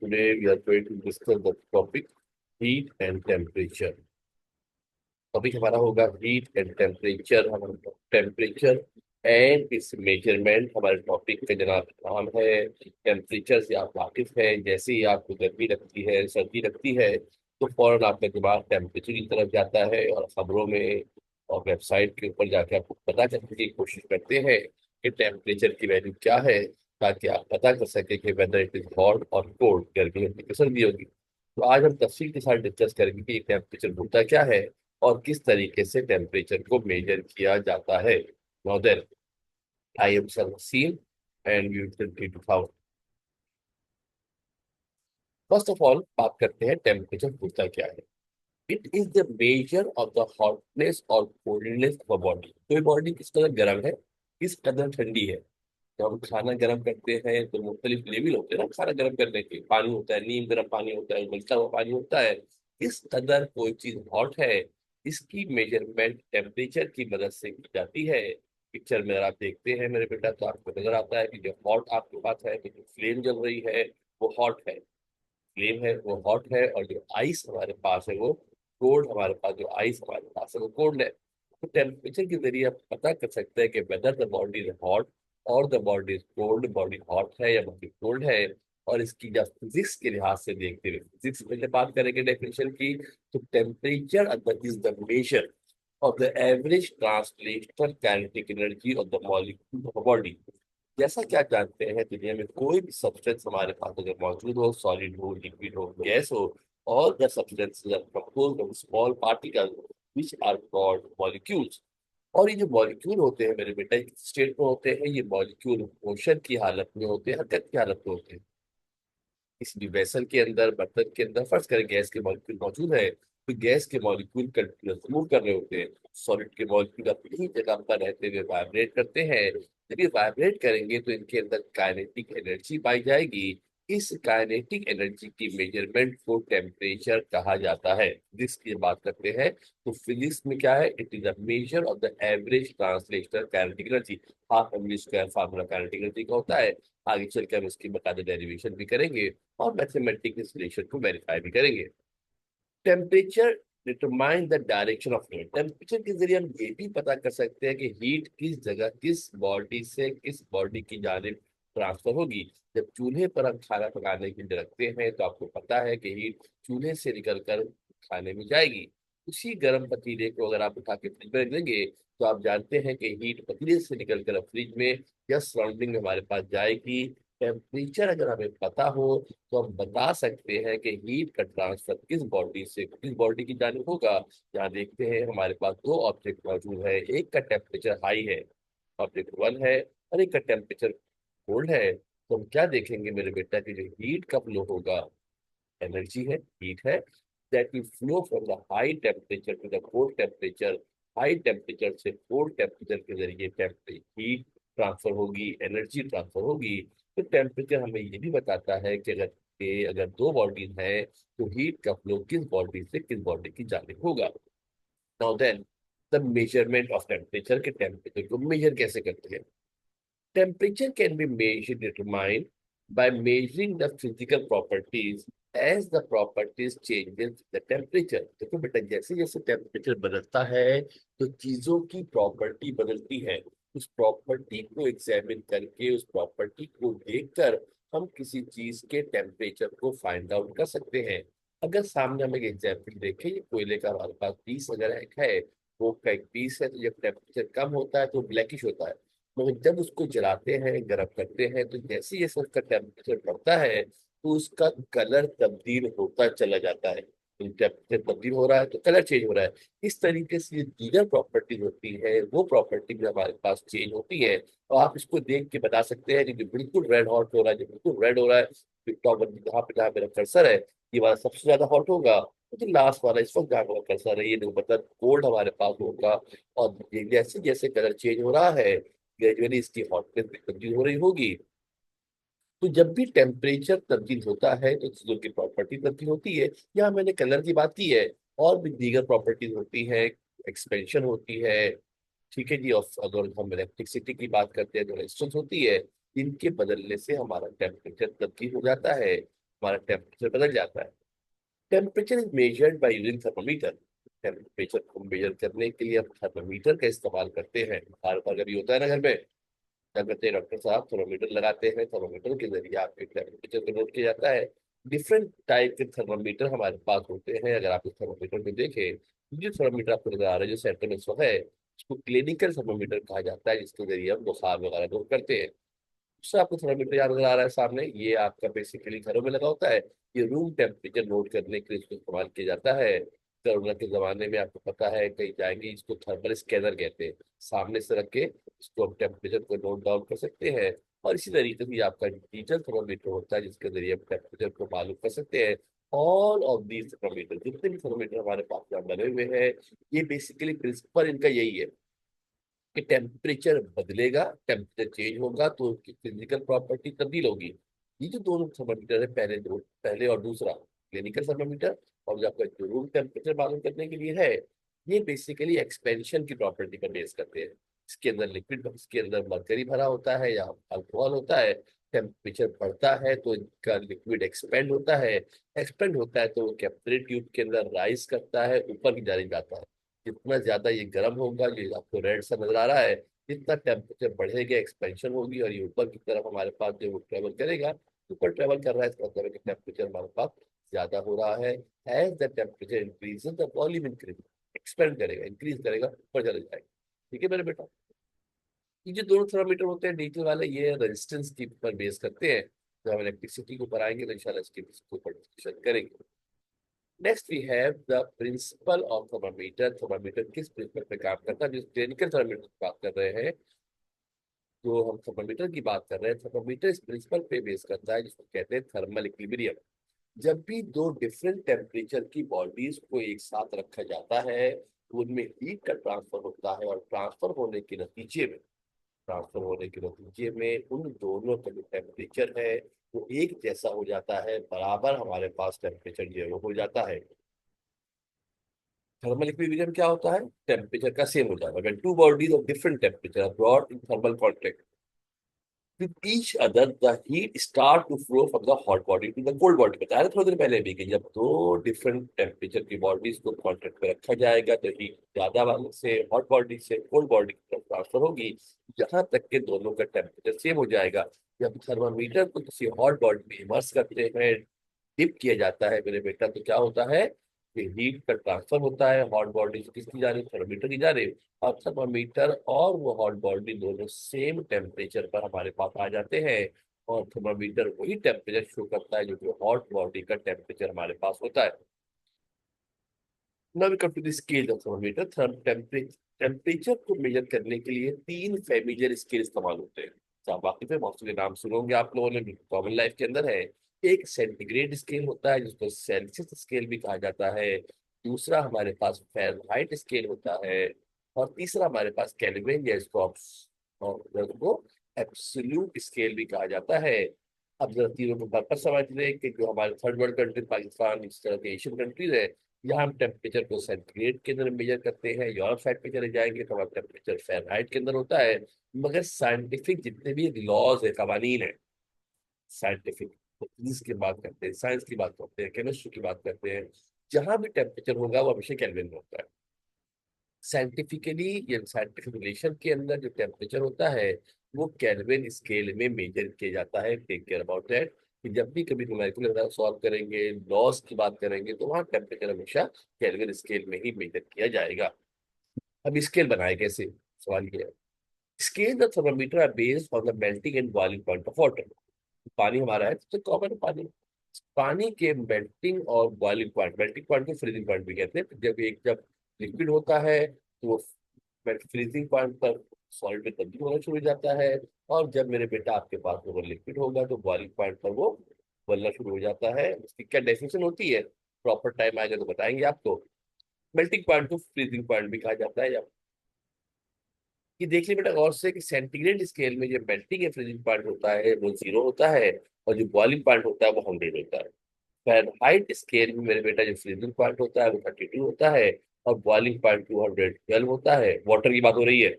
Today we are going to discuss the topic heat and temperature. Topic हमारा होगा heat and temperature. हमारा temperature and it's measurement हमारे topic का जनाब नाम है। टेम्परेचर से आप वाकिफ हैं। जैसे ही आपको गर्मी लगती है, सर्दी लगती है, तो फौरन आपका दिमाग टेम्परेचर की तरफ जाता है और खबरों में और वेबसाइट के ऊपर जाके आपको पता करने की कोशिश करते हैं कि टेम्परेचर की वैल्यू क्या है, ताकि आप पता कर सके कि वेदर इट इज हॉट और कोल्ड, गर्मी होगी कि सर्दी होगी। तो आज हम तफसील के साथ डिस्कस करेंगे कि टेम्परेचर होता क्या है और किस तरीके से टेम्परेचर को मेजर किया जाता है। Now then I am Sarvasim and you will be 2000। First of all बात करते हैं टेम्परेचर होता क्या है। It is the measure of the hotness और कोल्डनेस ऑफ अ बॉडी। कोई बॉडी किस कदर गर्म है, किस कदर ठंडी है। जब हम खाना गर्म करते हैं तो मुख्तलिफ लेवल होते हैं ना खाना गर्म करने के। पानी होता है, नीम गर्म पानी होता है, उबलता हुआ पानी होता है। इस कदर कोई चीज हॉट है, इसकी मेजरमेंट टेम्परेचर की मदद से की जाती है। पिक्चर में अगर आप देखते हैं मेरे बेटा, तो आपको नजर आता है कि जो हॉट आपके पास है, कि जो फ्लेम जल रही है वो हॉट है। फ्लेम है वो हॉट है, और जो आइस हमारे पास है वो कोल्ड। हमारे पास जो आइस हमारे पास है वो कोल्ड है। तो टेम्परेचर के जरिए आप पता कर सकते हैं कि whether the body is hot और the body is cold, body hot है या बॉडी कोल्ड है। और इसकी जब फिजिक्स के लिहाज से देखते हुए, फिजिक्स में जब बात करेंगे डेफिनेशन की, तो temperature is the measure of the average translational kinetic energy of the molecule of body. जैसा कि आप जानते हैं, दुनिया में कोई भी सब्सटेंस हमारे पास अगर मौजूद हो, सॉलिड हो, लिक्विड हो, गैस हो, और the substances are composed of small particles which are called molecules. और ये जो मॉलिक्यूल होते हैं मेरे बेटा, एक स्टेट में होते हैं। ये मॉलिक्यूल मोशन की हालत में होते हैं, हरकत की हालत में होते हैं। किसी भी वेसल के अंदर, बर्तन के अंदर फर्ज करें गैस के मॉलिक्यूल मौजूद है, तो गैस के मॉलिक्यूल कंटिन्यूस मूव कर रहे होते हैं। सॉलिड के मॉलिक्यूल अपनी ही जगह पर रहते हुए वाइब्रेट करते हैं। जब ये वाइब्रेट करेंगे तो इनके अंदर काइनेटिक एनर्जी पाई जाएगी। इस काइनेटिक एनर्जी की मेजरमेंट को टेम्परेचर कहा जाता है। जिसकी बात करते हैं तो फिजिक्स में क्या है, it is a measure of the average translational kinetic energy. Half M V square formula kinetic energy का होता है। आगे चल के हम इसकी बकायदा डेरिवेशन भी करेंगे और मैथमेटिकल रिलेशन को वेरीफाई भी करेंगे। Temperature determine the direction of heat. Temperature के जरिए हम ये भी पता कर सकते हैं कि हीट किस जगह, किस बॉडी से किस बॉडी की जानिब ट्रांसफर होगी। जब चूल्हे पर हम खाना पकाने के लिए रखते हैं, तो आपको पता है कि हीट चूल्हे से निकल कर खाने में जाएगी। उसी गर्म पतीले को अगर आप उठा के फ्रिज में रख देंगे, तो आप जानते हैं कि हीट पतीले से निकल कर फ्रिज में या सराउंडिंग में हमारे पास जाएगी। टेम्परेचर अगर हमें पता हो, तो हम बता सकते हैं कि हीट का ट्रांसफर किस बॉडी से किस बॉडी की जानिब होगा। यहाँ देखते हैं हमारे पास दो ऑब्जेक्ट मौजूद है। एक का टेम्परेचर हाई है, ऑब्जेक्ट वन है, और एक का टेम्परेचर कोल्ड है। तो हम क्या देखेंगे मेरे बेटा कि जो हीट का फ्लो होगा, एनर्जी है, हीट है, that will flow from the high temperature to the cold temperature. High temperature से कोल्ड टेम्परेचर के जरिए हीट ट्रांसफर होगी, एनर्जी ट्रांसफर होगी। तो टेम्परेचर हमें ये भी बताता है कि अगर दो बॉडीज हैं, तो हीट का फ्लो किस बॉडी से किस बॉडी की जानिब होगा। Now then the measurement of temperature, के टेम्परेचर को मेजर कैसे करते हैं। Temperature can be measured, determined by measuring the physical properties as the properties changes the temperature। देखो बेटा, जैसे जैसे टेम्परेचर बदलता है, तो चीजों की प्रॉपर्टी बदलती है। उस प्रॉपर्टी को एग्जामिन करके, उस प्रॉपर्टी को देखकर हम किसी चीज के टेम्परेचर को फाइंड आउट कर सकते हैं। अगर सामने हम एक एग्जाम्पल देखें, ये कोयले का हमारे पास पीस अगर एक है, वो का एक पीस है, तो जब टेम्परेचर कम होता है तो ब्लैकिश होता है। मगर जब उसको जलाते हैं, गर्म करते हैं, तो जैसे जैसे उसका टेम्परेचर बढ़ता है, तो उसका कलर तब्दील होता चला जाता है। टेम्परेचर तब्दील हो रहा है तो कलर चेंज हो रहा है। इस तरीके से ये दीगर प्रॉपर्टीज होती है, वो प्रॉपर्टी भी हमारे पास चेंज होती है। और आप इसको देख के बता सकते हैं कि जो बिल्कुल रेड हॉट हो रहा है, जो बिल्कुल रेड हो रहा है, जहाँ पे मेरा कर्सर है, ये वाला सबसे ज्यादा हॉट होगा। तो लास्ट वाला इस वक्त जहाँ मेरा कर्सर है, ये जो मतलब कोल्ड हमारे पास होगा। और जैसे जैसे कलर चेंज हो रहा है, ग्रेजुअली इसकी हॉटनेस भी तब्दील हो रही होगी। तो जब भी टेम्परेचर तब्दील होता है, तो चीजों की प्रॉपर्टी तब्दील होती है। यहाँ मैंने कलर की बात की है, और भी दीगर प्रॉपर्टीज होती है, एक्सपेंशन होती है। ठीक है जी। और अगर हम इलेक्ट्रिसिटी की बात करते हैं तो रेजिस्टेंस होती है। इनके बदलने से हमारा टेम्परेचर तब्दील हो जाता है, हमारा टेम्परेचर बदल जाता है। Temperature is measured by using thermometer. Temperature को मेजर करने के लिए हम थर्मोमीटर का इस्तेमाल करते हैं। बार बार कभी होता है ना घर में, क्या करते हैं डॉक्टर साहब, थर्मोमीटर लगाते हैं, थर्मोमीटर के जरिए आपके टेम्परेचर को नोट किया जाता है। डिफरेंट टाइप के थर्मोमीटर हमारे पास होते हैं। अगर आप इस थर्मोमीटर को देखें, जो थर्मोमीटर आपको नजर आ रहा है, जो सेंटर में इसको है, उसको क्लिनिकल थर्मोमीटर कहा जाता है, जिसके जरिए हम बुखार वगैरह नोट करते हैं। उससे आपको थर्मामीटर याद नजर आ रहा है सामने, ये आपका बेसिकली घरों में लगा होता है। ये रूम टेम्परेचर नोट करने के लिए इसको इस्तेमाल किया जाता है। कोरोना के जमाने में आपको पता है, कहीं जाएंगे, इसको थर्मल स्कैनर कहते हैं। सामने से रख के इसको हम टेम्परेचर को नोट डाउन कर सकते हैं। और इसी तरीके से ये आपका डिजिटल थर्मामीटर होता है, जिसके जरिए हम टेम्परेचर को मालूम कर सकते हैं। ऑल ऑफ दीज थर्मामीटर, जितने भी थर्मामीटर हमारे पास यहाँ बने हुए हैं, ये बेसिकली प्रिंसिपल इनका यही है कि टेम्परेचर बदलेगा, टेम्परेचर चेंज होगा तो उसकी फिजिकल प्रॉपर्टी तब्दील होगी। ये जो दोनों थर्मामीटर है, पहले और दूसरा क्लिनिकल थर्मामीटर, और जो आपका जो रूम टेम्परेचर मालूम करने के लिए है, ये बेसिकली एक्सपेंशन की प्रॉपर्टी पर बेस करते हैं। इसके अंदर लिक्विड, इसके अंदर मरकरी भरा होता है या अल्कोहल होता है। टेम्परेचर बढ़ता है तो इनका लिक्विड एक्सपेंड होता है। एक्सपेंड होता है तो वो कैपिलरी ट्यूब के अंदर राइज करता है, ऊपर की जाने जाता है। जितना ज्यादा ये गर्म होगा, ये आपको रेड सा नजर आ रहा है, जितना टेम्परेचर बढ़ेगा एक्सपेंशन होगी, और ये ऊपर की तरफ हमारे पास जो वो ट्रेवल करेगा, ऊपर ट्रेवल कर रहा है, इसका मतलब है कि टेम्परेचर हमारे पास ज्यादा हो रहा है। As the temperature increases the volume increase, expand करेगा, इंक्रीज करेगा, ऊपर चले जाएगा। ठीक है मेरे बेटा। ये जो दोनों थर्मामीटर होते हैं डिजिटल वाले, ये रेजिस्टेंस की पर बेस करते हैं। जब हम इलेक्ट्रिसिटी के ऊपर आएंगे तो इंशाल्लाह इसके ऊपर डिस्कशन करेंगे। Next we have the principle of thermometer. Thermometer किस प्रिंसिपल पे काम करता है? जिस क्लिनिकल थर्मामीटर की बात कर रहे हैं, जो हम थर्मामीटर की बात कर रहे हैं, थर्मामीटर इस प्रिंसिपल पे बेस करता है, जिसको कहते हैं थर्मल इक्विलिब्रियम। जब भी दो डिफरेंट टेम्परेचर की बॉडीज को एक साथ रखा जाता है, तो उनमें हीट का ट्रांसफर होता है, और ट्रांसफर होने के नतीजे में उन दोनों का जो टेम्परेचर है, वो एक जैसा हो जाता है, बराबर हमारे पास टेम्परेचर जो हो जाता है। थर्मल इक्विलिब्रियम क्या होता है? टेम्परेचर का सेम हो जाएगा when two bodies of different temperature are brought in thermal contact with each other, the heat start to flow from the hot body to the cold body। बताया था थोड़ी देर पहले भी कि जब दो डिफरेंट टेम्परेचर की बॉडीज को कांटेक्ट में रखा जाएगा, तो हीट ज्यादा वाले से हॉट बॉडी से कोल्ड बॉडी की तरफ ट्रांसफर होगी, यहाँ तक के दोनों का टेम्परेचर सेम हो जाएगा। जब थर्मामीटर को किसी हॉट बॉडी में इमर्स करते हैं, डिप किया जाता है मेरे बेटा, तो क्या होता है कि हीट का ट्रांसफर होता है हॉट बॉडी से किसकी जाने, थर्मामीटर की जाने। और थर्मामीटर और वो हॉट बॉडी दोनों सेम टेम्परेचर पर हमारे पास आ जाते हैं, और थर्मामीटर वही टेम्परेचर शो करता है जो कि हॉट बॉडी का टेम्परेचर हमारे पास होता है। Now we come to the scale of thermometer. Temperature को मेजर करने के लिए तीन फेमिलियर स्केल इस्तेमाल होते हैं। बाकी पे बहुत सारे नाम सुनोगे आप लोगों ने, कॉमन लाइफ के अंदर है। एक सेंटीग्रेड स्केल होता है, जिसको सेल्सियस स्केल भी कहा जाता है। दूसरा हमारे पास फ़ारेनहाइट स्केल होता है। और तीसरा हमारे पास केल्विन या स्कॉप्स, और को एब्सोल्यूट स्केल भी कहा जाता है। अब जरा तीनों को पर समझ लें कि जो हमारे थर्ड वर्ल्ड कंट्री, पाकिस्तान, इस तरह के एशियन कंट्रीज है, यहाँ हम टेम्परेचर को सेंटीग्रेड के अंदर मेजर करते हैं। यूरोप साइड पे चले जाएंगे तो हमारा टेम्परेचर फ़ारेनहाइट के अंदर होता है। मगर साइंटिफिक जितने भी लॉज है, कवानीन है, साइंटिफिक, फिजिक्स की बात करते हैं, साइंस की बात करते हैं, केमिस्ट्री की बात करते हैं, जहां भी टेम्परेचर होगा वो हमेशा केल्विन में होता है। साइंटिफिकली या साइंटिफिक रिलेशन के अंदर जो टेम्परेचर होता है, वो केल्विन स्केल में मेजर किया जाता है। टेक केयर अबाउट दैट कि जब भी कभी न्यूमेरिकल सॉल्व करेंगे, लॉस की बात करेंगे, तो वहाँ टेम्परेचर हमेशा केल्विन स्केल में ही मेजर किया जाएगा। अब स्केल बनाए कैसे, सवाल ये है। Scale the thermometer are based on the melting and boiling point of water. पानी हमारा है तो कॉमन पानी, पानी के मेल्टिंग और बॉइलिंग पॉइंट, मेल्टिंग पॉइंट को फ्रीजिंग पॉइंट भी कहते हैं। जब लिक्विड होता है तो वो फ्रीजिंग पॉइंट पर सॉलिड में तब्दील होना शुरू हो जाता है। और जब मेरे बेटा आपके पास वो लिक्विड होगा, तो बॉइलिंग पॉइंट पर वो उबलना शुरू हो जाता है। उसकी क्या डेफिनेशन होती है, प्रॉपर टाइम आएगा तो बताएंगे आपको। मेल्टिंग पॉइंट को फ्रीजिंग पॉइंट भी कहा जाता है। कि देख लिया बेटा गौर से कि सेंटीग्रेड स्केल में जो मेल्टिंग या फ्रीजिंग पॉइंट होता है वो 0 होता है, और जो बॉइलिंग पॉइंट होता है वो 100 होता है। फ़ारेनहाइट स्केल में मेरे बेटा जो फ्रीजिंग पॉइंट होता है वो 32 होता है, और बॉइलिंग पॉइंट 212 होता है। वाटर की बात हो रही है।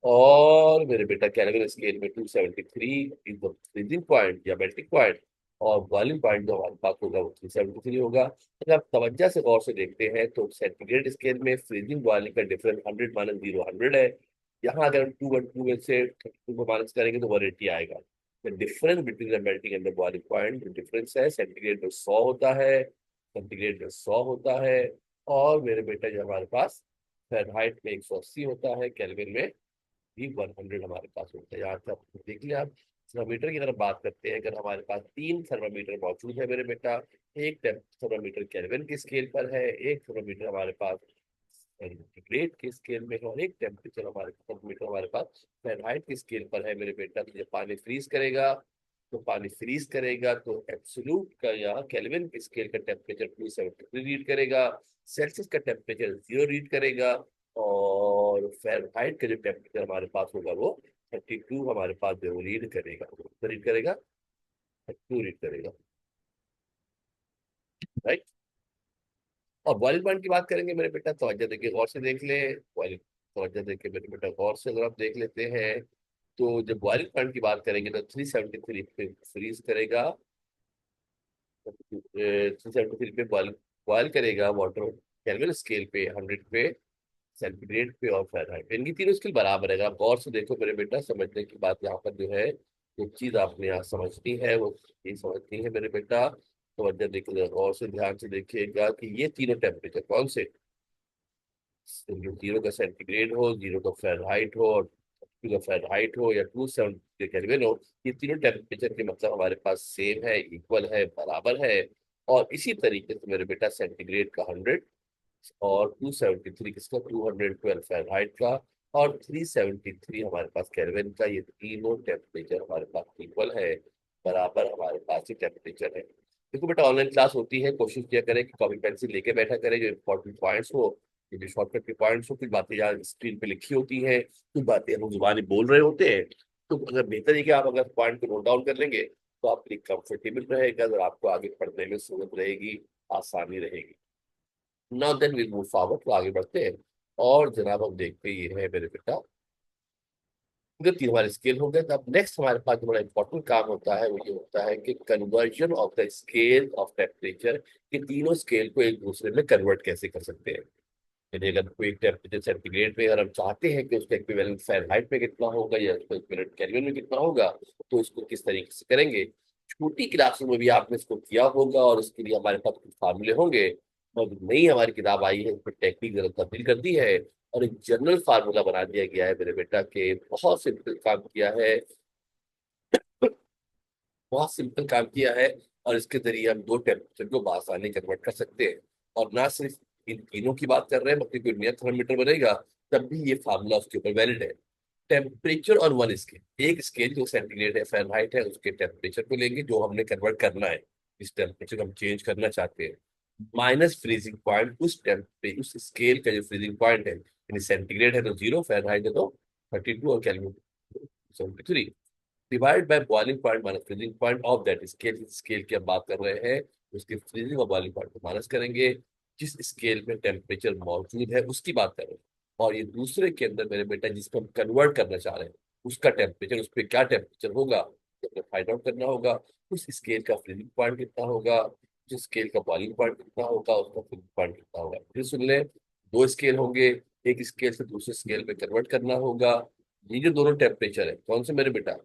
और मेरे बेटा केल्विन स्केल में 273 इज द फ्रीजिंग पॉइंट या मेल्टिंग पॉइंट, और बॉइलिंग पॉइंट जो हमारे पास होगा वो 373 होगा। अगर आप तवज्जो से गौर से देखते हैं तो सेंटीग्रेड स्केल में फ्रीजिंग बॉइलिंग का डिफरेंस 100 माइनस 0 100 है। यहाँ अगर हम 212 में से 32 को माइनस करेंगे तो 180 आएगा। The difference between the melting and the boiling point जो डिफरेंस है, सेंटीग्रेड में 100 होता है, सेंटीग्रेड में 100 होता है, और मेरे बेटा जो हमारे पास फ़ारेनहाइट में 180 होता है, केल्विन में भी 100 हमारे पास होता है। यहाँ तक देख लिया आप। थर्मामीटर की तरफ बात करते हैं, अगर हमारे पास तीन थर्मामीटर मौजूद है मेरे बेटा, एक थर्मामीटर केल्विन की स्केल पर है, एक थर्मामीटर हमारे पास सेंटीग्रेड की स्केल में है, और एक टेम्परेचर हमारे थर्मामीटर हमारे पास फ़ारेनहाइट की स्केल पर है मेरे बेटा। तो जब पानी फ्रीज करेगा, तो एब्सोल्यूट का या केल्विन की स्केल का टेम्परेचर 273 रीड करेगा, सेल्सियस का टेम्परेचर 0 रीड करेगा, और फ़ारेनहाइट का जो टेम्परेचर हमारे पास होगा वो 32 हमारे पास जो रीड करेगा, तो रीड करेगा 32 रीड करेगा, राइट। और बॉइलिंग पॉइंट की बात करेंगे मेरे बेटा, तवज्जो देखिए, गौर से देख ले। बॉइलिंग, तवज्जो देखिए मेरे बेटा, गौर से अगर आप देख लेते हैं तो जब बॉइलिंग पॉइंट की बात करेंगे तो 373 पे फ्रीज करेगा, 373 पे बॉइल बॉइल करेगा वाटर, केल्विन स्केल पे 100 पे, सेंटीग्रेड पे और फ़ारेनहाइट। इनकी तीनों स्केल बराबर है। अगर आप गौर से देखो मेरे बेटा, समझने की बात यहाँ पर जो है, जो चीज आपने यहाँ समझनी है वो ये समझनी है मेरे बेटा। तो वजह देखिएगा, गौर से ध्यान से देखिएगा कि ये तीनों टेम्परेचर कौन से, जो 0 का सेंटीग्रेड हो, 0 का फ़ारेनहाइट हो, और 2 का फ़ारेनहाइट हो, या 270 केल्विन हो, ये तीनों टेम्परेचर के मतलब हमारे पास सेम है, इक्वल है, बराबर है। और इसी तरीके से मेरे बेटा सेंटीग्रेड का 100, और 273 किसका, 212 फ़ारेनहाइट का, और 373 हमारे पास केल्विन का, ये तीनों टेम्परेचर हमारे पास इक्वल है, बराबर हमारे पास ही टेम्परेचर है। देखो बेटा, ऑनलाइन क्लास होती है, कोशिश किया करें कि कॉपी पेंसिल लेके बैठा करें, जो इंपॉर्टेंट पॉइंट्स हो, जो शॉर्टकट के पॉइंट्स हो, कुछ बातें यहाँ स्क्रीन पे लिखी होती हैं, कुछ बातें हम जुबानी बोल रहे होते हैं। तो अगर बेहतर है कि आप अगर पॉइंट को नोट डाउन कर लेंगे तो आपके लिए कंफर्टेबल रहेगा, और आपको आगे पढ़ने में सहूलत रहेगी, आसानी रहेगी। Now then will move forward, तो आगे बढ़ते हैं। और जनाब हम देखते ही है मेरे बेटा, जो तीन हमारे स्केल हो गए, तो अब नेक्स्ट हमारे पास जो बड़ा इंपॉर्टेंट काम होता है वो ये होता है कि conversion of the scale of temperature, कि तीनों स्केल को एक दूसरे में कन्वर्ट कैसे कर सकते हैं। यदि अगर कोई टेम्परेचर सेंटीग्रेड में अगर हम चाहते हैं कि उसका इक्विवेलेंट फ़ारेनहाइट में कितना होगा या उसका इक्विवेलेंट केल्विन में कितना होगा, तो इसको किस तरीके से करेंगे। छोटी क्लासों में भी आपने इसको किया होगा, और इसके लिए हमारे पास कुछ फार्मूले होंगे, और जो नई हमारी किताब आई है उसमें टेक्निक जरा तब्दील कर दी है, और एक जनरल फार्मूला बना दिया गया है मेरे बेटा के, बहुत सिंपल काम किया है, बहुत सिंपल काम किया है। और इसके जरिए हम दो टेम्परेचर को आसानी कन्वर्ट कर सकते हैं। और ना सिर्फ इन तीनों की बात कर रहे हैं, बल्कि कोई नया थर्मामीटर बनेगा तब भी ये फार्मूला उसके ऊपर वैलिड है। टेम्परेचर और वन स्केल, एक स्केल जो सेंटीग्रेड है, फ़ारेनहाइट है, उसके टेम्परेचर को लेंगे जो हमने कन्वर्ट करना है, इस टेम्परेचर को हम चेंज करना चाहते हैं, माइनस फ्रीजिंग पॉइंट, उस स्केल का जो फ्रीजिंग पॉइंट है, यानी सेंटीग्रेड है तो 0, फ़ारेनहाइट है तो 32, और kelvin 73, divide by boiling point minus freezing point of that scale. Scale की हम बात कर रहे हैं, उसके फ्रीजिंग और बॉइलिंग पॉइंट को माइनस करेंगे, जिस स्केल में टेम्परेचर मौजूद है उसकी बात कर रहे हैं। और ये दूसरे के अंदर मेरे बेटा जिसको हम कन्वर्ट करना चाह रहे हैं, उसका टेम्परेचर, उस पर क्या टेम्परेचर होगा ये हमें फाइंड आउट करना होगा। उस स्केल का फ्रीजिंग पॉइंट कितना होगा, उस स्केल का बॉइलिंग पॉइंट कितना होगा, उसका फ्रीजिंग पॉइंट कितना होगा। फिर सुन ले, दो स्केल होंगे, एक स्केल से दूसरे स्केल में कन्वर्ट करना होगा। ये जो दोनों टेम्परेचर है कौन से मेरे बेटा,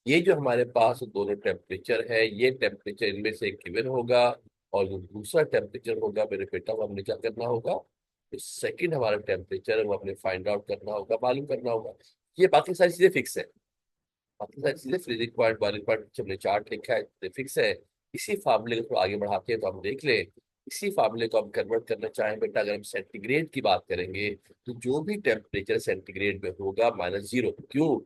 ये जो हमारे पास दोनों टेम्परेचर है, ये टेम्परेचर इनमें से एक गिवन होगा, और जो दूसरा टेम्परेचर होगा मेरे बेटा वो हमने क्या करना होगा, जो सेकंड हमारा टेम्परेचर है वो हमने फाइंड आउट करना होगा, मालूम करना होगा। ये बाकी सारी चीजें फिक्स है, बाकी सारी चीजें फ्रीजिंग पॉइंट, बॉइलिंग पॉइंट हमने चार्ट लिखा है, ये फिक्स है। इसी फार्मूले को आगे बढ़ाते हैं तो हम देख ले, इसी फार्मूले को हम कन्वर्ट करना चाहें बेटा, अगर हम सेंटीग्रेड की बात करेंगे, तो जो भी टेम्परेचर सेंटीग्रेड में होगा -0, क्यों,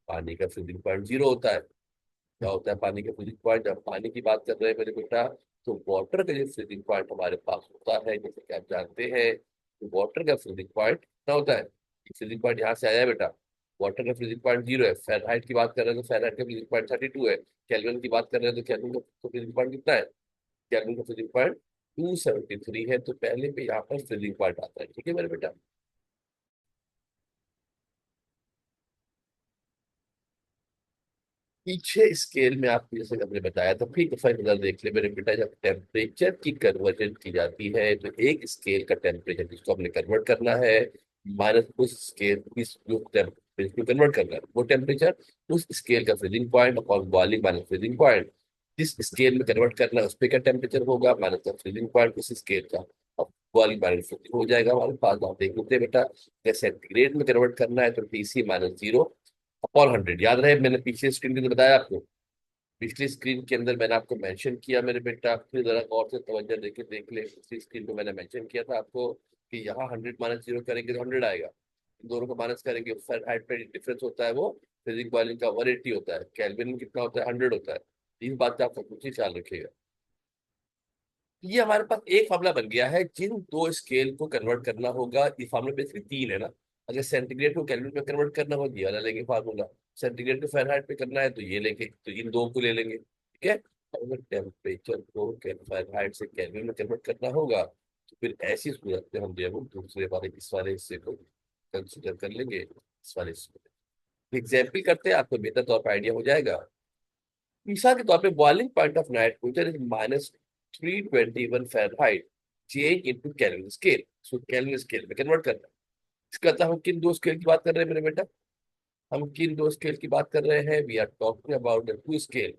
पानी का फ्रीजिंग पॉइंट 0 होता है। क्या होता है पानी का फ्रीजिंग पॉइंट, जब पानी की बात कर रहे हैं मेरे बेटा, तो वाटर का जो फ्रीजिंग पॉइंट हमारे पास होता है, जैसे कि आप जानते हैं, तो वाटर का फ्रीजिंग पॉइंट क्या होता है, फ्रीजिंग पॉइंट यहाँ से आया है बेटा, वाटर का फ्रीजिंग पॉइंट 0 है, फ़ारेनहाइट की बात कर रहे हैं तो फ़ारेनहाइट का फ्रीजिंग पॉइंट 32 है, केल्विन की बात कर रहे हैं तो केल्विन का फ्रीजिंग पॉइंट कितना है, केल्विन का फ्रीजिंग पॉइंट 273 है। तो पहले पे यहाँ पर फ्रीजिंग पॉइंट आता है, ठीक है मेरे बेटा। पीछे स्केल में आपको जैसे हमने बताया था, फिर दफा नजर देख ले मेरे बेटा, जब टेम्परेचर की कन्वर्जन की जाती है तो एक स्केल का टेम्परेचर जिसको हमने कन्वर्ट करना है, माइनस उस स्केल इस जो टेम्परेचर को कन्वर्ट करना है वो टेम्परेचर, उस स्केल का freezing point upon boiling minus freezing point, जिस स्केल में कन्वर्ट करना है उस पे क्या टेम्परेचर होगा माइनस का फ्रीजिंग पॉइंट उस स्केल का, अब बॉइलिंग माइनस फ्रीजिंग हो जाएगा हमारे पास। आप देख लेते हैं बेटा, अगर सेंटीग्रेड में कन्वर्ट करना है तो टीसी माइनस 0 अपॉन 100। याद रहे मैंने पीछे स्क्रीन पे बताया आपको, पिछली स्क्रीन के अंदर मैंने आपको मेंशन किया मेरे बेटा, फिर जरा गौर से तवज्जो देके देख ले, पिछली स्क्रीन पे मैंने मेंशन किया था आपको कि यहाँ 100 - 0 करेंगे तो 100 आएगा, इन दोनों को माइनस करेंगे, फ़ारेनहाइट पे डिफरेंस होता है वो फ्रीजिंग बॉइलिंग का 180 होता है, केल्विन में कितना होता है 100 होता है। इस बात का आपको कुछ ही ख्याल रखिएगा। ये हमारे पास एक फार्मूला बन गया है, जिन दो स्केल को कन्वर्ट करना होगा, ये फार्मूला बेसिकली तीन है ना। अगर सेंटीग्रेड को केल्विन में कन्वर्ट करना हो ये वाला लेंगे फार्मूला, सेंटीग्रेड को फ़ारेनहाइट पे करना है तो ये लेंगे, तो इन दो को ले लेंगे, ठीक है। अगर टेम्परेचर को फ़ारेनहाइट से केल्विन में कन्वर्ट करना होगा तो फिर ऐसी सूरत में हम जो है वो दूसरे वाले इस वाले हिस्से को कंसिडर कर लेंगे, इस वाले हिस्से को एग्जाम्पल करते हैं, आपको बेहतर तौर पर आइडिया हो जाएगा। मिसाल के तौर पे boiling point of nitrogen is -321 Fahrenheit, change into kelvin scale, so kelvin scale में कन्वर्ट करना है। इसका मतलब हम किन दो स्केल की बात कर रहे हैं मेरे बेटा, हम किन दो स्केल की बात कर रहे हैं, we are talking about the two scale.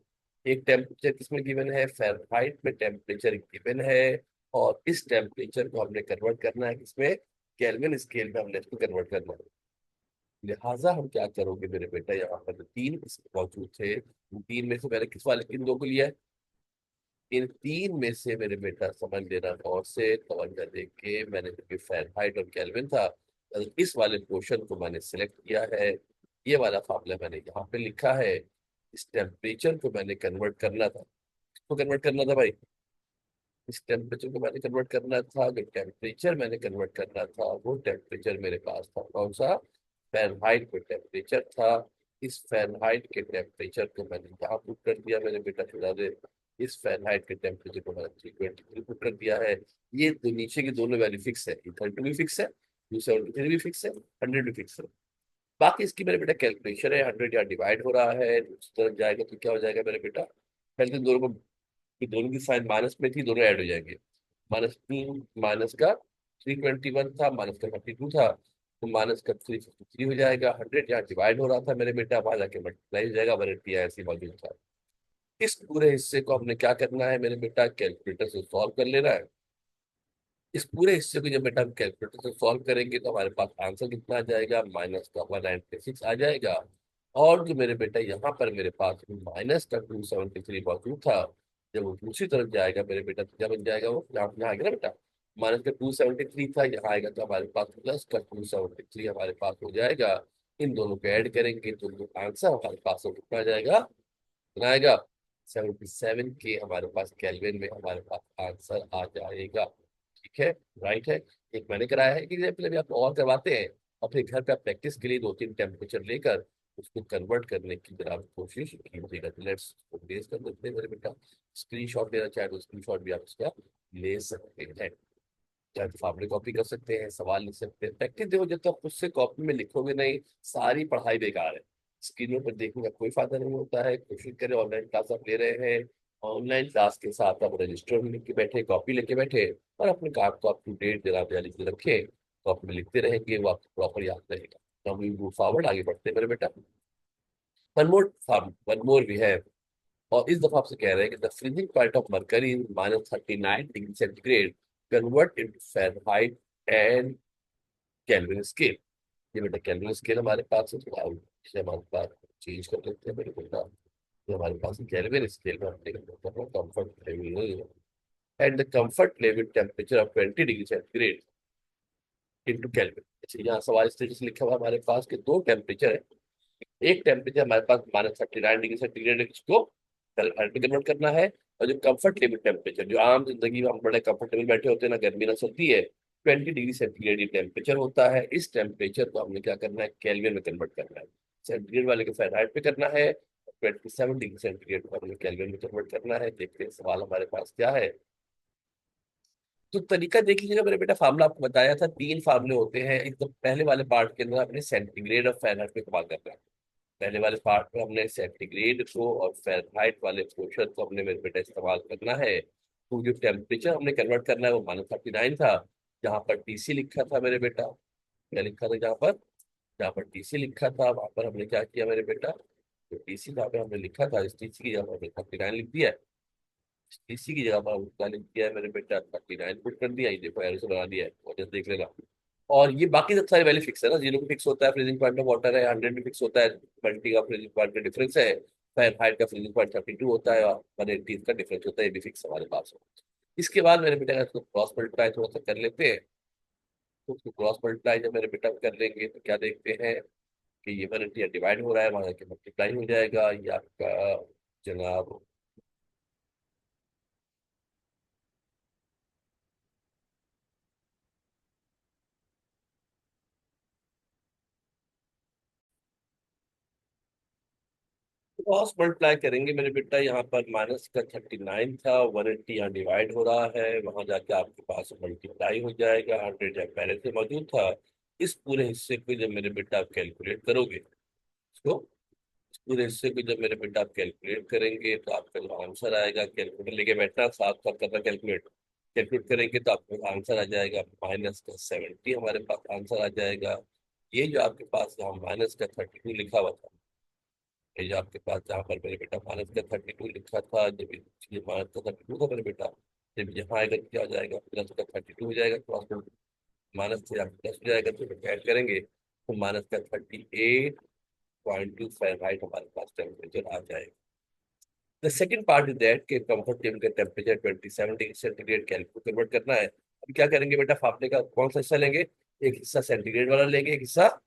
एक टेम्परेचर किसमें गिवन है, फ़ारेनहाइट में टेम्परेचर गिवन है, और इस टेम्परेचर को हमने कन्वर्ट करना है किसमें, केल्विन स्केल में हमने इसको कन्वर्ट करना है। लिहाजा हम क्या करोगे मेरे बेटा, यहाँ पर जो तीन मौजूद थे उन तीन में से मैंने किस वाले किन दो को लिया है, इन तीन में से मेरे बेटा समझ लेना गौर से तवज्जो देख के, मैंने जो फ़ारेनहाइट और केल्विन था, इस वाले पोर्शन को मैंने सिलेक्ट किया है, ये वाला फार्मूला मैंने यहाँ पे लिखा है। इस टेम्परेचर को मैंने कन्वर्ट करना था, किसको कन्वर्ट करना था भाई, इस टेम्परेचर को मैंने कन्वर्ट करना था, जो टेम्परेचर मैंने कन्वर्ट करना था वो टेम्परेचर मेरे पास था कौन सा, फ़ारेनहाइट में टेम्परेचर था। इस फ़ारेनहाइट के टेम्परेचर को मैंने यहाँ पुट कर दिया मेरे बेटा, चुना दे, इस फ़ारेनहाइट के टेम्परेचर को मैंने 323 पुट कर दिया है। ये तो नीचे की दोनों वैल्यू फिक्स है, 32 भी फिक्स है, 273 भी फिक्स है, 100 भी फिक्स है। बाकी इसकी मेरे बेटा कैलकुलेशन है, 100 यहाँ डिवाइड हो रहा है उस तरफ जाएगा तो क्या हो जाएगा मेरे बेटा, पहले तो दोनों को, कि दोनों की साइन माइनस में थी दोनों ऐड हो जाएंगे, -2 माइनस का 321 था, माइनस का 32 था, तो माइनस का 353 हो जाएगा, 100 यहाँ डिवाइड हो रहा था मेरे बेटा, वहां जाके मल्टीप्लाई हो जाएगा, 180 ऐसी मौजूद था। इस पूरे हिस्से को हमने क्या करना है मेरे बेटा, कैलकुलेटर से सॉल्व कर लेना है। इस पूरे हिस्से को जब बेटा हम कैलकुलेटर से सॉल्व करेंगे तो हमारे पास आंसर कितना आ जाएगा, माइनस का 196 आ जाएगा। और जो मेरे बेटा यहाँ पर मेरे पास माइनस का 273 मौजूद था, जब वो दूसरी तरफ जाएगा मेरे बेटा तो क्या बन जाएगा, वो यहाँ आएगा ना बेटा, माइनस का 273 था, यहाँ आएगा तो हमारे पास प्लस का 273 हमारे पास हो जाएगा। इन दोनों को ऐड करेंगे तो जो आंसर हमारे पास वो कितना आ जाएगा, कितना आएगा, 77 के हमारे पास केल्विन में हमारे पास आंसर आ जाएगा। ठीक है, राइट है। एक मैंने कराया है, एक एग्जाम्पल अभी आप और करवाते हैं, अपने घर पे प्रैक्टिस के लिए दो तीन टेम्परेचर लेकर उसको कन्वर्ट करने की जरा आप कोशिश कीजिएगा। तो लेट्स बेस कर देते हैं मेरे बेटा, स्क्रीन शॉट लेना चाहे तो स्क्रीन शॉट भी आप इसका ले सकते हैं, चाहे तो फार्मूले कॉपी कर सकते हैं, सवाल लिख सकते हैं। प्रैक्टिस देखो, जब तक खुद से कॉपी में लिखोगे नहीं सारी पढ़ाई बेकार है, स्क्रीनों पर देखने का कोई फायदा नहीं होता है। कोशिश करें, ऑनलाइन क्लास आप ले रहे हैं, ऑनलाइन क्लास के साथ आप रजिस्टर में लिख के बैठे, कॉपी लेके बैठे, और अपने काम को अप टू डेट जरा लिख के रखें, कॉपी में लिखते रहेंगे, वो आपको प्रॉपर याद रहेगा। तो हम मूव फॉरवर्ड आगे बढ़ते हैं मेरे बेटा। वन मोर वी हैव, और इस दफा आपसे कह रहे हैं कि the freezing point of mercury is -39 degree centigrade, convert into Fahrenheit and kelvin scale. ये बेटा केल्विन स्केल हमारे पास है, तो हम इसे हमारे पास चेंज कर लेते हैं मेरे बेटा, ये हमारे पास केल्विन स्केल में हमने comfort level and the comfort level temperature of 20 degree centigrade into kelvin. अच्छा, यहाँ सवाल इस तरीके से लिखा हुआ है हमारे पास कि दो टेम्परेचर है, एक टेम्परेचर हमारे पास -39 डिग्री सेंटीग्रेड है, जिसको कन्वर्ट कन्वर्ट करना है, और जो कंफर्ट लेवल टेम्परेचर, जो आम जिंदगी में हम बड़े कंफर्टेबल बैठे होते हैं ना, गर्मी ना सर्दी है, 20 डिग्री सेंटीग्रेड ये टेम्परेचर होता है। इस टेम्परेचर को हमने क्या करना है, केल्विन में कन्वर्ट करना है, सेंटीग्रेड वाले को फ़ारेनहाइट पे करना है, 27 डिग्री सेंटीग्रेड को हमने केल्विन में कन्वर्ट करना है। देखते हैं सवाल हमारे पास क्या है। तो तरीका देख लीजिएगा मेरे बेटा, फार्मूला आपको बताया था, तीन फार्मूले होते हैं, एक तो पहले वाले पार्ट के अंदर आपने सेंटीग्रेड और फ़ारेनहाइट पे कमाल करना है, पहले वाले पार्ट में हमने सेंटीग्रेड को और फ़ारेनहाइट वाले पोर्शन को हमने मेरे बेटा इस्तेमाल करना है। तो जो टेम्परेचर हमने कन्वर्ट करना है वो -39 था। जहाँ पर टीसी लिखा था मेरे बेटा, क्या लिखा था जहाँ पर टीसी लिखा था वहां पर हमने क्या किया मेरे बेटा, तो टीसी जहाँ पे हमने लिखा था, इस टीसी की जगह पर हमने 39 लिख दिया है। इस टीसी की जगह पर हमने क्या लिख दिया है मेरे बेटा, 39 पुट कर दिया। ये देखो एरो से बना दिया है, और जस्ट देख लेना। और ये बाकी सब सारे वैल्यू फिक्स है ना, 0 भी फिक्स होता है, फ्रीजिंग पॉइंट ऑफ वाटर है 100 भी फिक्स होता है, 20 का फ्रीजिंग पॉइंट का डिफरेंस है, फ़ारेनहाइट का फ्रीजिंग पॉइंट 32 होता है, और 180 का डिफरेंस होता है, ये भी फिक्स हमारे पास है। इसके बाद मेरे बेटा इसको क्रॉस मल्टीप्लाई थोड़ा सा कर लेते हैं। तो उसको क्रॉस मल्टीप्लाई जब मेरे बेटा कर लेंगे तो क्या देखते हैं कि ये 180 डिवाइड हो रहा है, वहां जाके मल्टीप्लाई हो जाएगा, ये आपका जनाब क्रॉस मल्टीप्लाई करेंगे मेरे बेटा। यहाँ पर माइनस का 39 था, 180 यहाँ डिवाइड हो रहा है, वहां जाके आपके पास मल्टीप्लाई हो जाएगा, 100 यहाँ पहले से मौजूद था। इस पूरे हिस्से को जब मेरे बेटा आप कैलकुलेट करोगे, इसको इस पूरे हिस्से को जब मेरे बेटा आप कैलकुलेट करेंगे तो आपका जो आंसर आएगा, कैलकुलेटर लेके बैठना, साथ साथ करना कैलकुलेट, कैलकुलेट करेंगे तो आपको आंसर आ जाएगा -70, हमारे पास आंसर आ जाएगा। ये जो आपके पास यहाँ -32 लिखा हुआ था, ये जो आपके पास जहाँ पर मेरे बेटा -32 लिखा था, जब ये -32 था मेरे बेटा, जब यहाँ आएगा तो क्या हो जाएगा, +32 हो जाएगा, क्रॉस में माइनस से यहाँ प्लस हो जाएगा, तो ऐड करेंगे तो -38.2 फ़ारेनहाइट हमारे पास टेम्परेचर आ जाएगा। The second part is that कि कंफर्ट टेबल का temperature 27 degree centigrade calculate convert करना है। अब क्या करेंगे बेटा, फापने का कौन सा हिस्सा लेंगे, एक हिस्सा सेंटीग्रेड वाला लेंगे, एक हिस्सा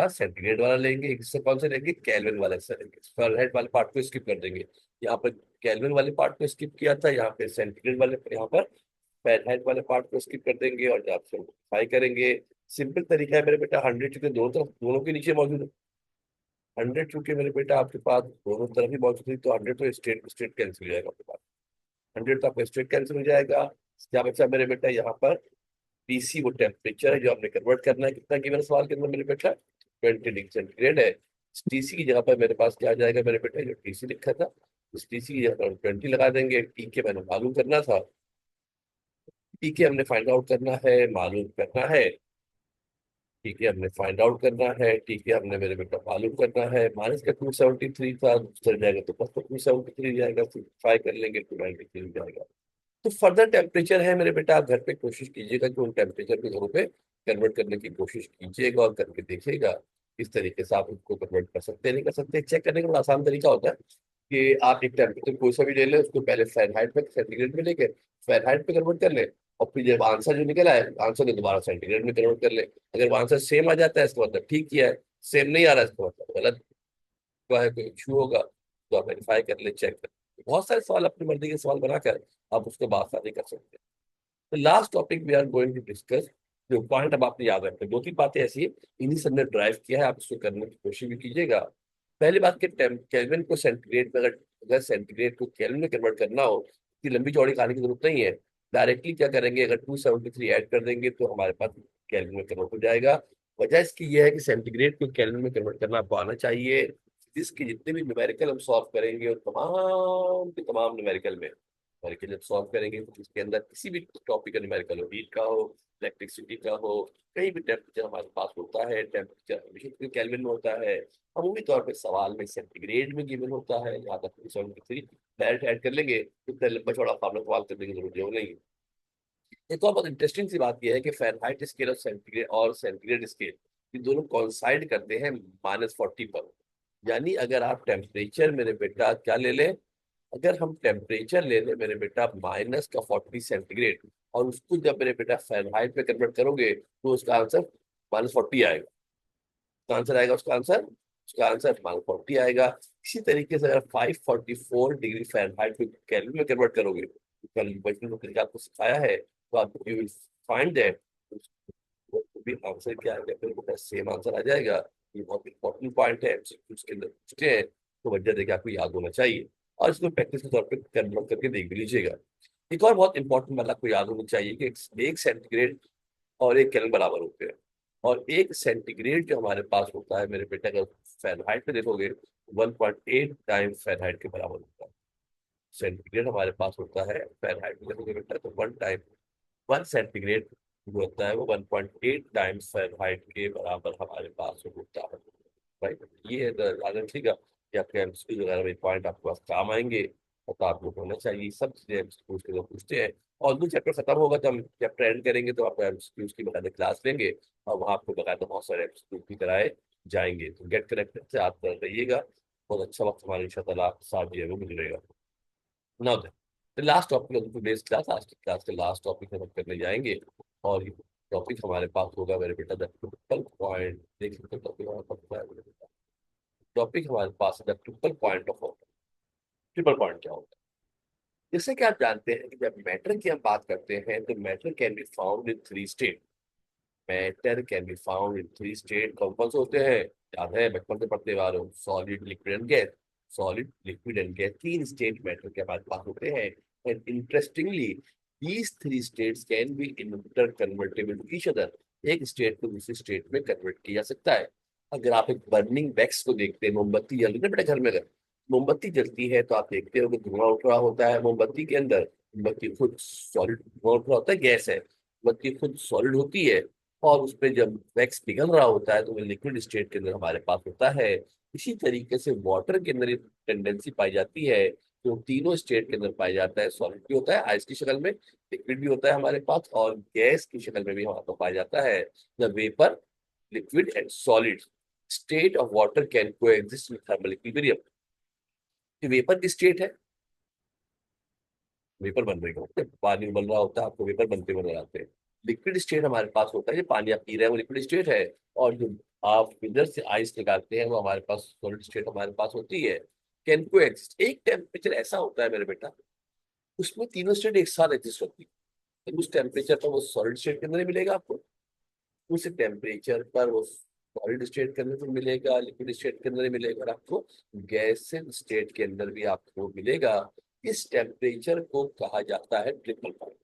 सेंटीग्रेड वाला लेंगे, एक हिस्सा कौन सा लेंगे, केल्विन वाला हिस्सा लेंगे। फ़ारेनहाइट वाले पार्ट को स्किप कर देंगे, यहाँ पर केल्विन वाले पार्ट को स्किप किया था, यहाँ पे सेंटीग्रेड वाले, यहाँ पर फ़ारेनहाइट वाले पार्ट को स्किप कर देंगे, और जब आप सिंप्लीफाई करेंगे, सिंपल तरीका है मेरे बेटा, 100 चूंकि दोनों तरफ दोनों के नीचे मौजूद है, 100 चूंकि मेरे बेटा आपके पास दोनों तरफ ही मौजूद है, तो 100 तो स्ट्रेट स्ट्रेट कैंसिल हो जाएगा आपके पास, 100 तो आपका स्ट्रेट कैंसिल हो जाएगा। क्या बचा मेरे बेटा यहाँ पर, पीसी वो टेम्परेचर है जो आपने कन्वर्ट करना है, कितना गिवन सवाल के अंदर मेरे बेटा, 20 डिग्री सेंटीग्रेड है। टीसी की जगह पर मेरे पास क्या आ जाएगा मेरे बेटा, जो टीसी लिखा था, उस टीसी की जगह पर 20 लगा देंगे। टी के मैंने मालूम करना था, टी के हमने फाइंड आउट करना है, मालूम करना है, ठीक है हमने फाइंड आउट करना है, ठीक है हमने मेरे बेटा मालूम करना है। माइनस का 273 था, चल जाएगा तो प्लस का 273 जाएगा, सिंप्लीफाई कर लेंगे तो 93 जाएगा। तो फर्दर टेम्परेचर है मेरे बेटा, आप घर पे कोशिश कीजिएगा कि उन टेम्परेचर को घरों पे कन्वर्ट करने की कोशिश कीजिएगा और करके देखिएगा इस तरीके से आप उसको कन्वर्ट कर सकते हैं, नहीं कर सकते। चेक करने का बड़ा आसान तरीका होता है कि आप एक टेम्परेचर कोई सा भी ले लें, उसको पहले फ़ारेनहाइट में सेंटीग्रेड में लेके फ़ारेनहाइट पे कन्वर्ट कर ले, और फिर जब आंसर जो निकल आए आंसर को दोबारा सेंटीग्रेड में कन्वर्ट कर ले। अगर वो आंसर सेम आ जाता है इसका मतलब ठीक किया है, सेम नहीं आ रहा है इसका मतलब गलत हुआ है, कोई इशू होगा तो आप वेरीफाई कर ले, चेक कर। बहुत सारे सवाल अपनी मर्जी के सवाल बनाकर आप उसको बासानी कर सकते हैं। तो last topic we are going to discuss, जो पॉइंट अब आपने याद रखते हैं, दो तीन बातें ऐसी है, इन्हीं से हमने ड्राइव किया है, आप इसको करने की कोशिश भी कीजिएगा। पहली बात कि केल्विन को सेंटीग्रेड में, अगर अगर सेंटीग्रेड को केल्विन में कन्वर्ट करना हो, इतनी लंबी चौड़ी कहानी की जरूरत नहीं है। डायरेक्टली क्या करेंगे, अगर 273 ऐड कर देंगे तो हमारे पास केल्विन में कन्वर्ट हो जाएगा। वजह इसकी यह है कि सेंटीग्रेड को केल्विन में कन्वर्ट करना आपको आना चाहिए। इसके जितने भी न्यूमेरिकल हम सॉल्व करेंगे, वो तमाम के तमाम न्यूमेरिकल में, न्यूमेरिकल जब सॉल्व करेंगे तो इसके अंदर किसी भी टॉपिक का न्यूमेरिकल हो, हीट का हो, इलेक्ट्रिसिटी का हो, कहीं भी टेम्परेचर हमारे पास होता है, टेम्परेचर हमेशा केल्विन में होता है, अमूमी तौर पर सवाल में सेंटीग्रेड में गिवन होता है। यहाँ तक 73 डायरेक्ट ऐड कर लेंगे, इतना लंबा चौड़ा फार्मूला सवाल करने की जरूरत जो नहीं है। एक और बहुत इंटरेस्टिंग सी बात यह है कि फ़ारेनहाइट स्केल और सेंटीग्रेड स्केल, ये दोनों कॉन्साइड करते हैं -40 पर। यानी अगर आप टेम्परेचर मेरे बेटा क्या ले लें, अगर हम टेम्परेचर ले लें मेरे बेटा -40 सेंटीग्रेड, और उसको जब मेरे बेटा फ़ारेनहाइट में कन्वर्ट करोगे तो उसका आंसर -40 आएगा। उसका आंसर आएगा, उसका आंसर -40 आएगा। इसी तरीके से अगर 544 डिग्री फ़ारेनहाइट को केल्विन में कन्वर्ट करोगे, तो कल बचपन में तरीका आपको सिखाया है, तो आप यू विल फाइंड दैट भी आंसर क्या आएगा, फिर सेम आंसर आ जाएगा। ये बहुत इंपॉर्टेंट पॉइंट है, उसके अंदर पूछते हैं तो वजह देखिए आपको याद होना चाहिए, और इसको प्रैक्टिस के तौर पे कन्वर्ट करके देख भी लीजिएगा। एक और बहुत इंपॉर्टेंट बात आपको याद होनी चाहिए कि एक सेंटीग्रेड और एक केल्विन बराबर होते हैं। और एक सेंटीग्रेड जो हमारे पास होता है मेरे बेटा, अगर फ़ारेनहाइट में देखोगे 1.8 टाइम फ़ारेनहाइट के बराबर होता है। सेंटीग्रेड हमारे पास होता है, फ़ारेनहाइट में देखोगे बेटा तो 1 सेंटीग्रेड जो होता है वो 1.8 टाइम्स फ़ारेनहाइट के बराबर हमारे पास होता है। राइट, ये याद रखिएगा कि आपके एमसीक्यू वगैरह में पॉइंट आपके पास काम आएंगे, और तो आपको होना चाहिए। सब चीजें एमसीक्यूज के लोग पूछते हैं। और जो चैप्टर खत्म होगा तो हम चैप्टर एंड करेंगे तो आपको एमसीक्यूज की बकायदा क्लास लेंगे, और वहाँ आपको बकायदा बहुत सारे एमसीक्यू भी कराए जाएंगे। तो गेट कनेक्टेड से आप कर रहिएगा। बहुत अच्छा वक्त हमारे इंशाल्लाह साथ जो है वो गुजरेगा। Now the last topic of today's class, आज की क्लास के लास्ट टॉपिक हम करने जाएंगे। और ये टॉपिक हमारे पास होगा मेरे बेटा द ट्रिपल पॉइंट। देख सकते हो टॉपिक हमारे पास क्या है मेरे बेटा। टॉपिक हमारे पास है the triple point of order. Triple point क्या होता है? जैसे कि आप जानते हैं कि जब मैटर की हम बात करते हैं तो matter can be found in three state. Matter can be found in three state. कौन कौन से होते हैं? याद है, बचपन से पढ़ते आ रहे हो, solid, liquid and gas. Solid, liquid and gas, तीन स्टेट मैटर के हमारे पास होते हैं। And interestingly these three states can be interconvertible to each other। एक स्टेट को दूसरी स्टेट में कन्वर्ट किया जा सकता है। अगर आप एक बर्निंग वैक्स को देखते हैं, मोमबत्ती जल रही है ना बेटा घर में, अगर मोमबत्ती जलती है तो आप देखते हो कि धुआं उठ रहा होता है मोमबत्ती के अंदर। मोमबत्ती खुद सॉलिड धुआं उठ रहा होता है, गैस है। मोमबत्ती खुद सॉलिड होती है, और उस पे जब वैक्स पिघल रहा होता है तो वो लिक्विड स्टेट के अंदर हमारे पास होता है। इसी तरीके से वाटर के अंदर टेंडेंसी पाई जाती है, जो तीनों स्टेट के अंदर पाया जाता है। सॉलिड भी होता है आइस की शक्ल में, लिक्विड भी होता है हमारे पास, और गैस की शक्ल में भी हमारे पास पाया जाता है। The vapour, liquid and solid state of water can coexist in thermal equilibrium. ये वेपर की स्टेट है, वेपर बन रही होते हैं, पानी उबल रहा होता है, आपको वेपर बनते हुए नजर आते हैं। लिक्विड स्टेट हमारे पास होता है, जो पानी आप पी रहे हैं वो लिक्विड स्टेट है। और जो आप फिल्टर से आइस निकालते हैं वो हमारे पास सॉलिड स्टेट हमारे पास होती है। कैन कोएग्जिस्ट, एक टेम्परेचर ऐसा होता है मेरे बेटा, उसमें तीनों स्टेट एक साथ एग्जिस्ट होती है। तो उस टेम्परेचर पर वो सॉलिड स्टेट के अंदर ही मिलेगा आपको, उस टेम्परेचर पर वो सॉलिड स्टेट के अंदर भी मिलेगा, लिक्विड स्टेट के अंदर भी मिलेगा, और आपको गैसियस स्टेट के अंदर भी आपको मिलेगा। इस टेम्परेचर को कहा जाता है ट्रिपल पॉइंट।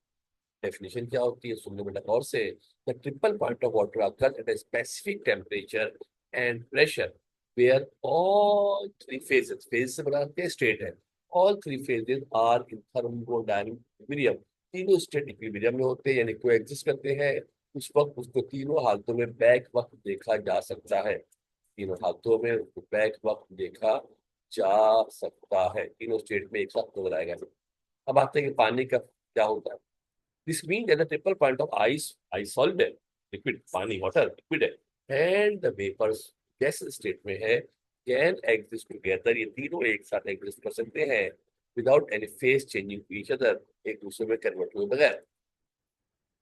डेफिनेशन क्या होती है सुनने बेटा गौर से। The triple point of water occurs at a specific temperature and pressure where all three phases, phase से बनाते हैं स्टेट है, all three phases are in thermodynamic equilibrium। तीनों स्टेट इक्विलिब्रियम में होते हैं, यानी कोएग्जिस्ट करते हैं। उस वक्त उसको तीनों हालतों में बैक वक्त देखा जा सकता है। तीनों हालतों में उसको बैक वक्त देखा जा सकता है, तीनों स्टेट में एक साथ नजर आएगा। अब आते हैं कि पानी का क्या होता है। This means that the triple point of ice solid है, liquid पानी वाटर लिक्विड है, and the vapours gas state में है, कैन एग्जिस्ट टुगेदर। ये तीनों एक साथ एग्जिस्ट कर सकते हैं without any phase changing to each other, एक दूसरे में कन्वर्ट हुए बगैर।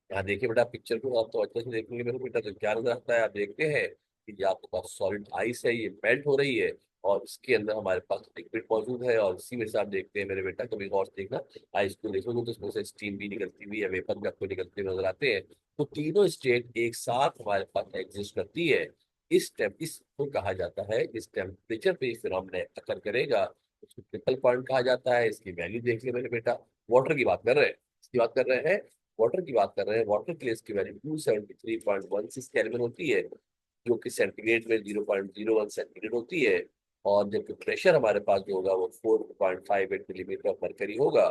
यहाँ देखिए बेटा पिक्चर को, आप तो अच्छे से देखेंगे मेरे बेटा तो क्या नजर आता है। आप देखते हैं कि ये आपके पास सॉलिड आइस है, ये मेल्ट हो रही है, और इसके अंदर हमारे पास लिक्विड मौजूद है। और इसी में से आप देखते हैं मेरे बेटा, कभी गौर से देखना, आइस को देखोगे तो उसमें से स्टीम भी निकलती हुई या वेपर भी आपको निकलते हुए नजर आते हैं। तो तीनों स्टेट एक साथ हमारे पास एग्जिस्ट करती है। इसको कहा जाता है, इस टेम्परेचर पे फिनोमेना अकर करेगा, उसको ट्रिपल पॉइंट कहा जाता है। इसकी वैल्यू देख लिया मेरे बेटा। वाटर की बात कर रहे हैं, इसकी बात कर रहे हैं, वाटर की बात कर रहे हैं। वाटर के लिए इसकी वैल्यू 273.16 केल्विन होती है, जो कि सेंटीग्रेड में 0.01 सेंटीग्रेड होती है। और जबकि प्रेशर हमारे पास जो होगा वो 4.58 मिलीमीटर ऑफ मरकरी होगा।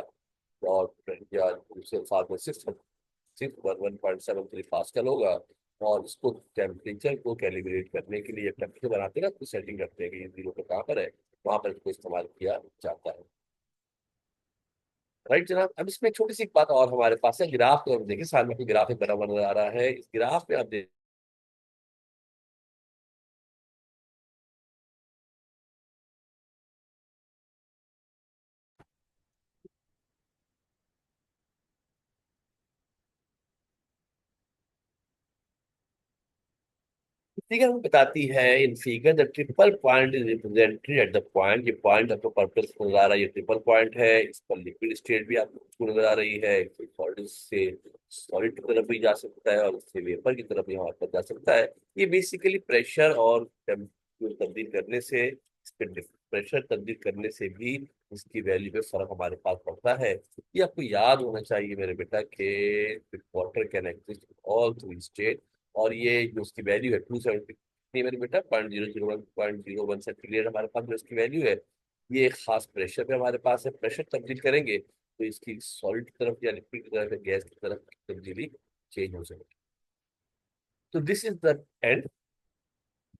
और या उसके साथ में 611.73 पास्कल होगा। और इसको टेम्परेचर को कैलिब्रेट करने के लिए टेम्परेचर बनाते हैं ना, तो सेटिंग करते हैं कि ये जीरो पे कहाँ पर है, वहां पर इसको इस्तेमाल किया जाता है। राइट जनाब। अब इसमें एक छोटी सी एक बात और हमारे पास है, ग्राफ को हम देखिए, सामने कोई ग्राफ एक बना हुआ नजर आ रहा है। इस ग्राफ में आप देखिए, फिगर हमें बताती है, in figure the triple point is represented at the point. ये पॉइंट आपको पर्पस नजर आ रहा है, ये ट्रिपल पॉइंट है। इस पर लिक्विड स्टेट भी आपको नजर आ रही है, सॉलिड से सॉलिड की तरफ भी जा सकता है, और उससे वेपर की तरफ भी हमारे पास जा सकता है। ये बेसिकली प्रेशर और टेम्परेचर तब्दील करने से, इस पे प्रेशर तब्दील करने से भी इसकी वैल्यू में फर्क हमारे पास पड़ता है। ये आपको याद होना चाहिए मेरे बेटा कि water can exist all three state. और ये जो उसकी वैल्यू है 270, नहीं मेरे बेटा 0.001 हमारे पास जो इसकी वैल्यू है, ये एक खास प्रेशर पे हमारे पास है। प्रेशर तब्दील करेंगे तो इसकी सॉलिड की तरफ या लिक्विड की तरफ या गैस की तरफ तब्दीली चेंज हो सकती है। तो this is the end,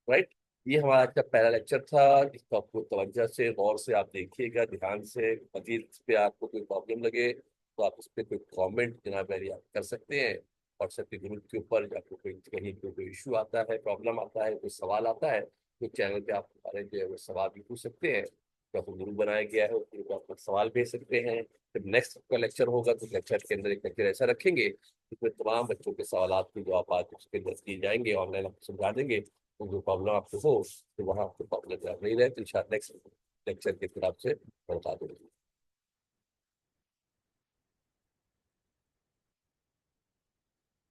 right. ये हमारा आज का पहला लेक्चर था। इसको आपको तवज्जो से गौर से आप देखिएगा, ध्यान से। मजीद इस पे आपको कोई प्रॉब्लम लगे तो आप उस पर कोई कमेंट जनाब मेरी आप कर सकते हैं व्हाट्सएप के ग्रुप के ऊपर। आपको कोई कहीं कोई इशू आता है, प्रॉब्लम आता है, कोई सवाल आता है तो चैनल पे आप हमारे जो है वो सवाल भी पूछ सकते हैं। तो आपको ग्रुप बनाया गया है, उस ग्रुप पे आप सवाल भेज सकते हैं। जब नेक्स्ट का लेक्चर होगा तो लेक्चर के अंदर एक लेक्चर ऐसा रखेंगे जिसमें तमाम बच्चों के सवाल के जवाब आज उसके अंदर दिए जाएंगे, ऑनलाइन आपको समझा देंगे। तो जो प्रॉब्लम आपको हो तो वहाँ आपको प्रॉब्लम नहीं रहे, तो नेक्स्ट लेक्चर के फिर आपसे बता दूंगी।